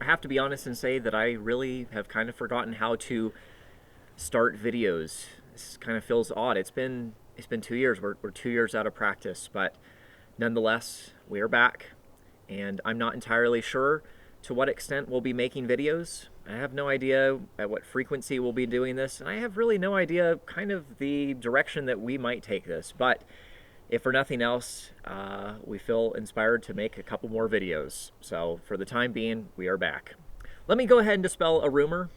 I have to be honest and say that I really have kind of forgotten how to start videos. This kind of feels odd. It's been 2 years. We're 2 years out of practice, but nonetheless, we are back, and I'm not entirely sure to what extent we'll be making videos. I have no idea at what frequency we'll be doing this, and I have really no idea kind of the direction that we might take this. But if for nothing else, we feel inspired to make a couple more videos. So for the time being, we are back. Let me go ahead and dispel a rumor.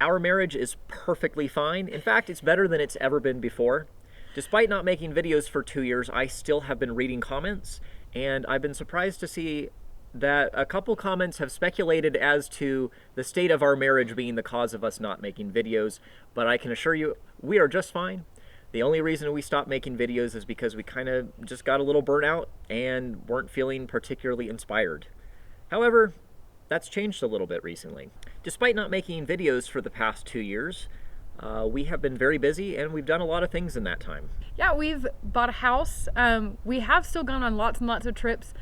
Our marriage is perfectly fine. In fact, it's better than it's ever been before. Despite not making videos for 2 years, I still have been reading comments, and I've been surprised to see that a couple comments have speculated as to the state of our marriage being the cause of us not making videos, but I can assure you we are just fine. The only reason we stopped making videos is because we kind of just got a little burnt out and weren't feeling particularly inspired. However, that's changed a little bit recently. Despite not making videos for the past 2 years, we have been very busy and we've done a lot of things in that time. Yeah, we've bought a house. We have still gone on lots and lots of trips.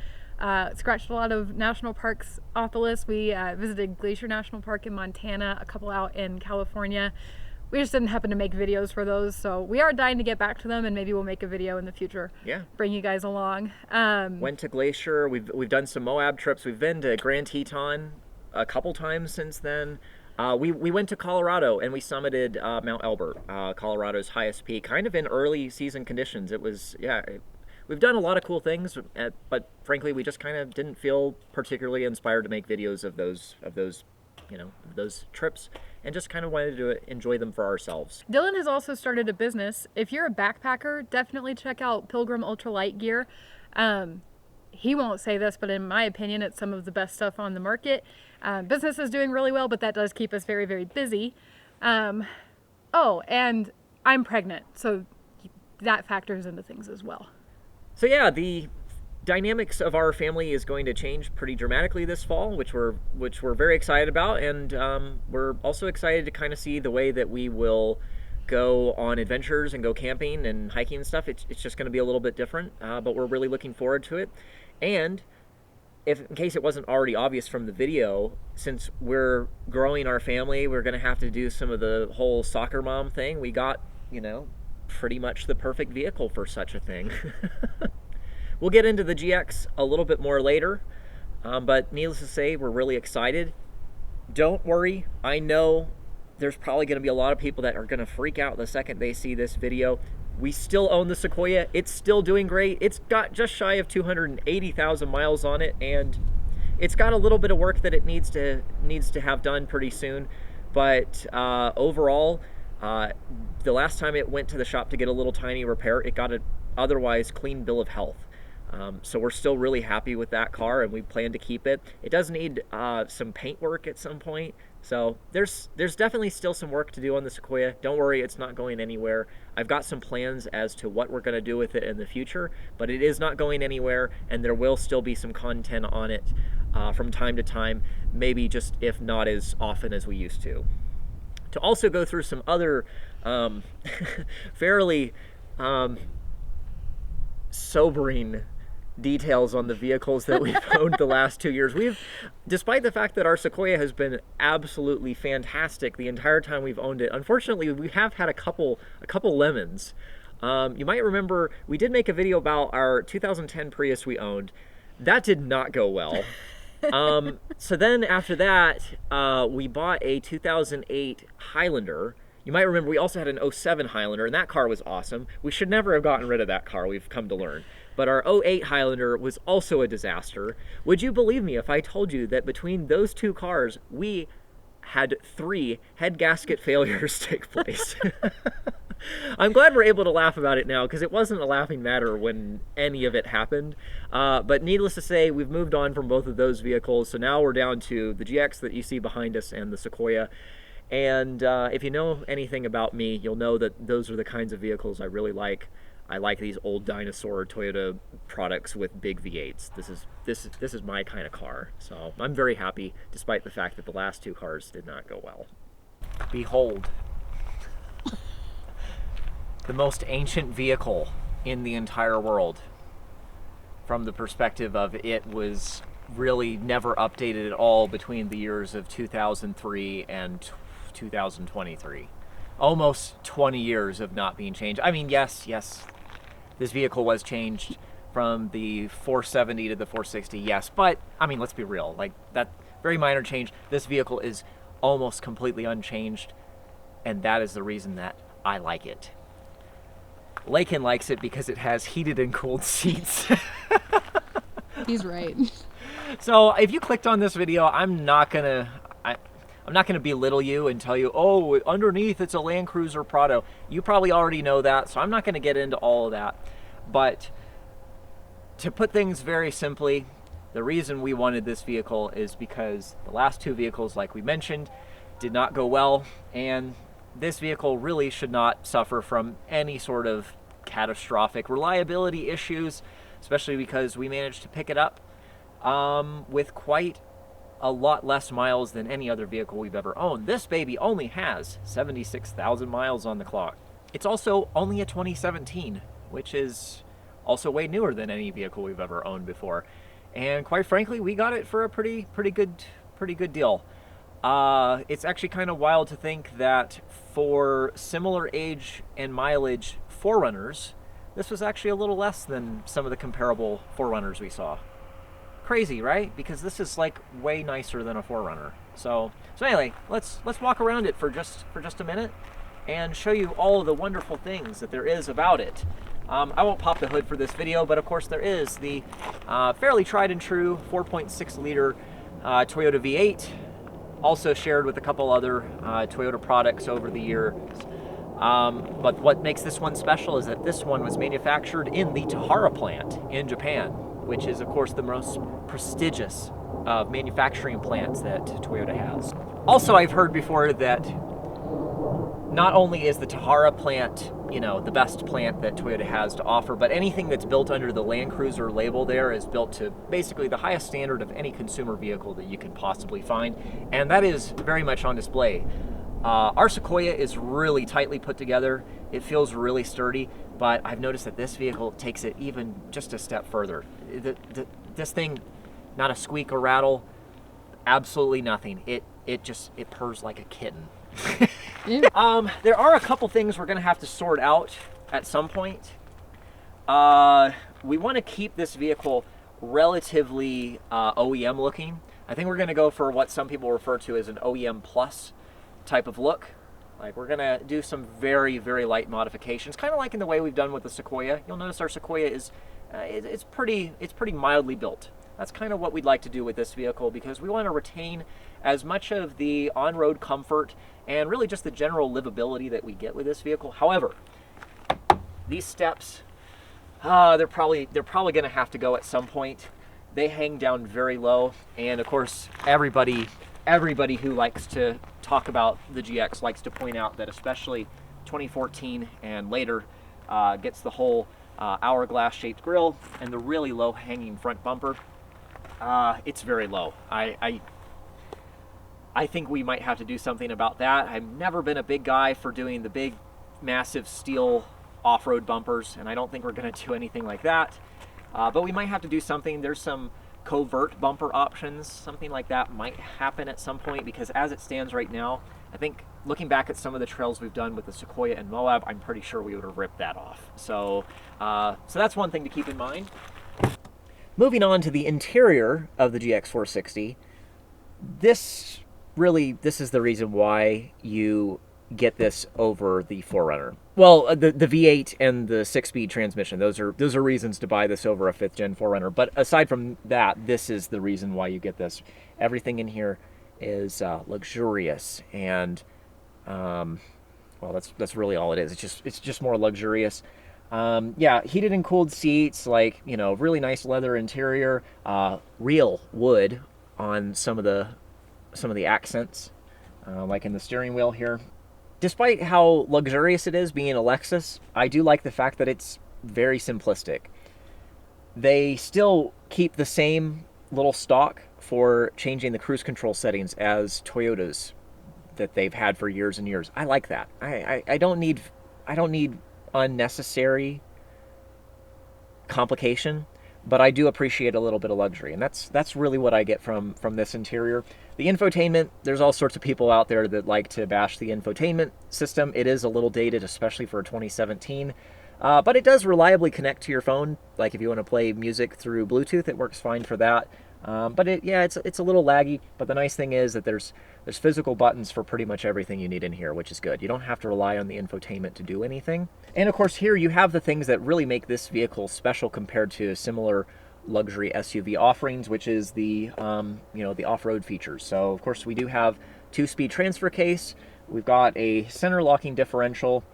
Scratched a lot of national parks off the list. We visited Glacier National Park in Montana, a couple out in California. We just didn't happen to make videos for those, so we are dying to get back to them, and maybe we'll make a video in the future. Yeah. Bring you guys along. Went to Glacier. We've done some Moab trips. We've been to Grand Teton a couple times since then. We went to Colorado and we summited Mount Elbert, Colorado's highest peak, kind of in early season conditions. It was, yeah, we've done a lot of cool things, but frankly, we just kind of didn't feel particularly inspired to make videos of those trips, and just kind of wanted to enjoy them for ourselves. Dylan has also started a business. If you're a backpacker, definitely check out Pilgrim Ultralight Gear. He won't say this, but in my opinion, it's some of the best stuff on the market. Business is doing really well, but that does keep us very, very busy. Oh, and I'm pregnant, so that factors into things as well. So yeah, the dynamics of our family is going to change pretty dramatically this fall, which we're very excited about, and we're also excited to kind of see the way that we will go on adventures and go camping and hiking and stuff. It's just going to be a little bit different, but we're really looking forward to it. And if, in case it wasn't already obvious from the video, since we're growing our family, we're going to have to do some of the whole soccer mom thing. We got, pretty much the perfect vehicle for such a thing. We'll get into the GX a little bit more later, but needless to say, we're really excited. Don't worry, I know there's probably going to be a lot of people that are going to freak out the second they see this video. We still own the Sequoia. It's still doing great. It's got just shy of 280,000 miles on it, and it's got a little bit of work that it needs to have done pretty soon. But overall, the last time it went to the shop to get a little tiny repair, it got an otherwise clean bill of health. So we're still really happy with that car, and we plan to keep it. It does need some paint work at some point, so there's definitely still some work to do on the Sequoia. Don't worry, it's not going anywhere. I've got some plans as to what we're going to do with it in the future, but it is not going anywhere, and there will still be some content on it from time to time, maybe just if not as often as we used to. To also go through some other fairly sobering details on the vehicles that we've owned the last 2 years. Despite the fact that our Sequoia has been absolutely fantastic the entire time we've owned it, unfortunately we have had a couple lemons. You might remember we did make a video about our 2010 Prius we owned. That did not go well. So then after that, we bought a 2008 Highlander. You might remember we also had an 07 Highlander, and that car was awesome. We should never have gotten rid of that car, we've come to learn. But our 08 Highlander was also a disaster. Would you believe me if I told you that between those two cars, we had 3 head gasket failures take place? I'm glad we're able to laugh about it now, because it wasn't a laughing matter when any of it happened. But needless to say, we've moved on from both of those vehicles, so now we're down to the GX that you see behind us and the Sequoia. And if you know anything about me, you'll know that those are the kinds of vehicles I really like. I like these old dinosaur Toyota products with big V8s. This is my kind of car. So I'm very happy, despite the fact that the last 2 cars did not go well. Behold, the most ancient vehicle in the entire world. From the perspective of it was really never updated at all between the years of 2003 and 2023. Almost 20 years of not being changed. I mean, yes, this vehicle was changed from the 470 to the 460, yes, but I mean, let's be real, like that very minor change. This vehicle is almost completely unchanged, and that is the reason that I like it. Lakin likes it because it has heated and cooled seats. He's right. So if you clicked on this video, I'm not gonna belittle you and tell you, oh, underneath it's a Land Cruiser Prado. You probably already know that, so I'm not gonna get into all of that. But to put things very simply, the reason we wanted this vehicle is because the last two vehicles, like we mentioned, did not go well, and this vehicle really should not suffer from any sort of catastrophic reliability issues, especially because we managed to pick it up with quite a lot less miles than any other vehicle we've ever owned. This baby only has 76,000 miles on the clock. It's also only a 2017, which is also way newer than any vehicle we've ever owned before. And quite frankly, we got it for a pretty good deal. It's actually kind of wild to think that for similar age and mileage 4Runners, this was actually a little less than some of the comparable 4Runners we saw. Crazy, right? Because this is like way nicer than a 4Runner. So anyway, let's walk around it for just a minute and show you all of the wonderful things that there is about it. I won't pop the hood for this video, but of course there is the fairly tried and true 4.6 liter Toyota V8, also shared with a couple other Toyota products over the years. But what makes this one special is that this one was manufactured in the Tahara plant in Japan, which is of course the most prestigious of manufacturing plants that Toyota has. Also, I've heard before that not only is the Tahara plant, you know, the best plant that Toyota has to offer, but anything that's built under the Land Cruiser label there is built to basically the highest standard of any consumer vehicle that you can possibly find, and that is very much on display. Our Sequoia is really tightly put together. It feels really sturdy, but I've noticed that this vehicle takes it even just a step further. This thing, not a squeak or rattle, absolutely nothing. It purrs like a kitten. Yeah. There are a couple things we're gonna have to sort out at some point. We want to keep this vehicle relatively OEM looking. I think we're gonna go for what some people refer to as an OEM plus type of look. Like, we're gonna do some very light modifications, kind of like in the way we've done with the Sequoia. You'll notice our Sequoia is it's pretty mildly built. That's kind of what we'd like to do with this vehicle, because we want to retain as much of the on-road comfort and really just the general livability that we get with this vehicle. However, these steps, they're probably going to have to go at some point. They hang down very low, and of course, everybody who likes to talk about the GX likes to point out that especially 2014 and later gets the whole hourglass-shaped grille and the really low-hanging front bumper. It's very low. I think we might have to do something about that. I've never been a big guy for doing the big, massive steel off-road bumpers, and I don't think we're going to do anything like that. But we might have to do something. There's some covert bumper options. Something like that might happen at some point, because as it stands right now, I think looking back at some of the trails we've done with the Sequoia and Moab, I'm pretty sure we would have ripped that off. So that's one thing to keep in mind. Moving on to the interior of the GX460, this is the reason why you get this over the 4Runner. Well, the V8 and the 6-speed transmission, those are reasons to buy this over a 5th gen 4Runner. But aside from that, this is the reason why you get this. Everything in here is luxurious, and well, that's really all it is. It's just more luxurious. Yeah, heated and cooled seats, like, you know, really nice leather interior, real wood on some of the accents, like in the steering wheel here. Despite how luxurious it is being a Lexus, I do like the fact that it's very simplistic. They still keep the same little stock for changing the cruise control settings as Toyotas that they've had for years and years. I like that. I don't need unnecessary complication. but I do appreciate a little bit of luxury, and that's really what I get from this interior. The infotainment, there's all sorts of people out there that like to bash the infotainment system. It is a little dated, especially for 2017, but it does reliably connect to your phone. Like if you want to play music through Bluetooth, it works fine for that. But it's a little laggy. But the nice thing is that there's physical buttons for pretty much everything you need in here, which is good. You don't have to rely on the infotainment to do anything. And of course, here you have the things that really make this vehicle special compared to similar luxury SUV offerings, which is the the off-road features. So of course we do have 2-speed transfer case. We've got a center locking differential.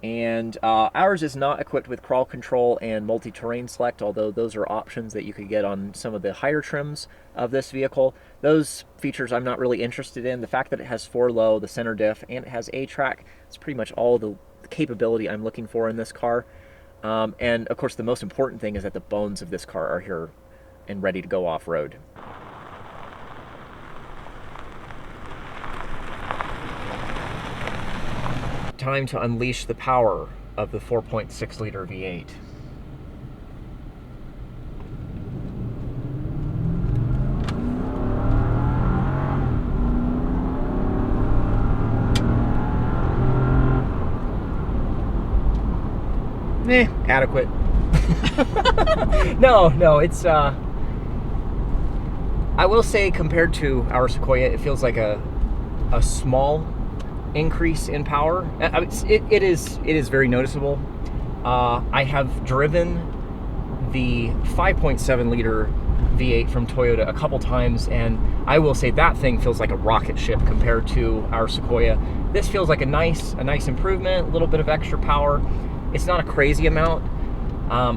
And ours is not equipped with crawl control and multi-terrain select, although those are options that you could get on some of the higher trims of this vehicle. Those features I'm not really interested in. The fact that it has 4-low, the center diff, and it has A-Track, it's pretty much all the capability I'm looking for in this car. And of course the most important thing is that the bones of this car are here and ready to go off-road. Time to unleash the power of the 4.6 liter V8. Adequate. No, it's I will say compared to our Sequoia, it feels like a small increase in power. It is very noticeable. I have driven the 5.7 liter V8 from Toyota a couple times, and I will say that thing feels like a rocket ship compared to our Sequoia. This feels like a nice improvement, a little bit of extra power. It's not a crazy amount,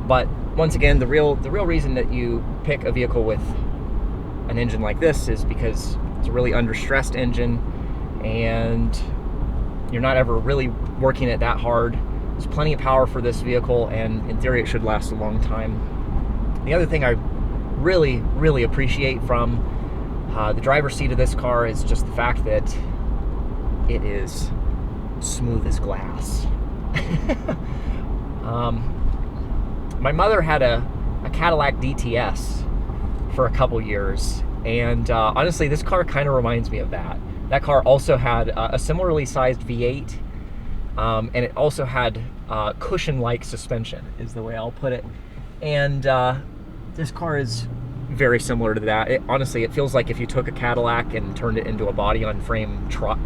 but once again, the real reason that you pick a vehicle with an engine like this is because it's a really understressed engine, and you're not ever really working it that hard. There's plenty of power for this vehicle, and in theory it should last a long time. The other thing I really appreciate from the driver's seat of this car is just the fact that it is smooth as glass. My mother had a Cadillac DTS for a couple years, and honestly this car kind of reminds me of that. That car also had a similarly sized V8, and it also had cushion-like suspension, is the way I'll put it. And this car is very similar to that. Honestly, it feels like if you took a Cadillac and turned it into a body-on-frame truck,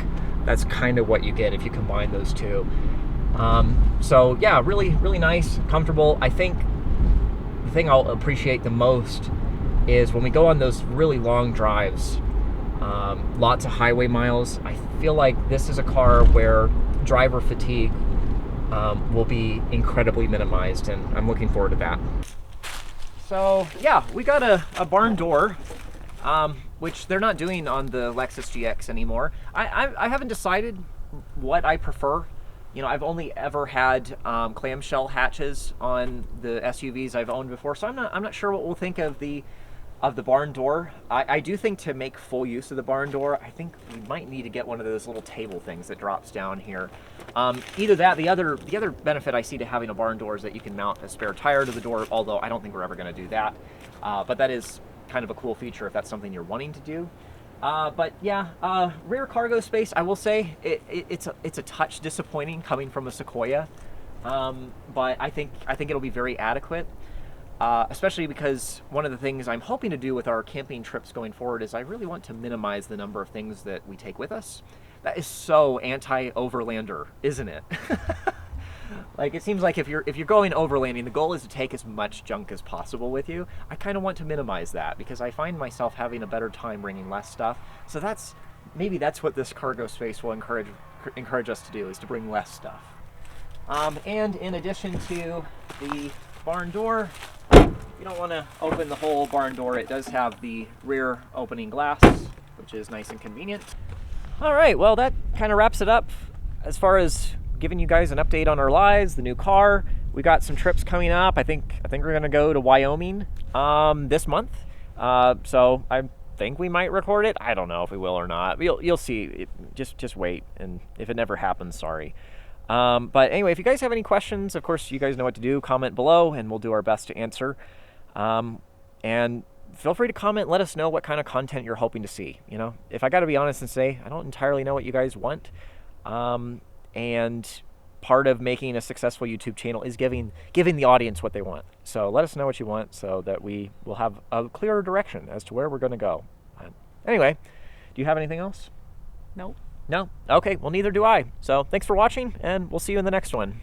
that's kind of what you get if you combine those two. So yeah, really nice, comfortable. I think the thing I'll appreciate the most is when we go on those really long drives, lots of highway miles. I feel like this is a car where driver fatigue will be incredibly minimized, and I'm looking forward to that. So yeah, we got a barn door, which they're not doing on the Lexus GX anymore. I haven't decided what I prefer. You know, I've only ever had clamshell hatches on the SUVs I've owned before, so I'm not sure what we'll think of the barn door. I do think to make full use of the barn door, I think we might need to get one of those little table things that drops down here. Either that, the other benefit I see to having a barn door is that you can mount a spare tire to the door, although I don't think we're ever going to do that. But that is kind of a cool feature if that's something you're wanting to do. But yeah, rear cargo space, I will say it's a touch disappointing coming from a Sequoia, but I think it'll be very adequate. Especially because one of the things I'm hoping to do with our camping trips going forward is I really want to minimize the number of things that we take with us. That is so anti-overlander, isn't it? Like, it seems like if you're going overlanding, the goal is to take as much junk as possible with you. I kind of want to minimize that because I find myself having a better time bringing less stuff. So maybe that's what this cargo space will encourage us to do, is to bring less stuff. And in addition to the barn door, you don't want to open the whole barn door. It does have the rear opening glass, which is nice and convenient. All right, well, that kind of wraps it up as far as giving you guys an update on our lives, the new car. We got some trips coming up. I think we're gonna go to Wyoming this month. So I think we might record it. I don't know if we will or not. You'll see. Just wait, and if it never happens, sorry. But anyway, if you guys have any questions, of course, you guys know what to do. Comment below, and we'll do our best to answer. And feel free to comment. Let us know what kind of content you're hoping to see. If I got to be honest and say, I don't entirely know what you guys want. And part of making a successful YouTube channel is giving the audience what they want. So let us know what you want so that we will have a clearer direction as to where we're going to go. Anyway, do you have anything else? Nope. No? Okay, well, neither do I. So thanks for watching, and we'll see you in the next one.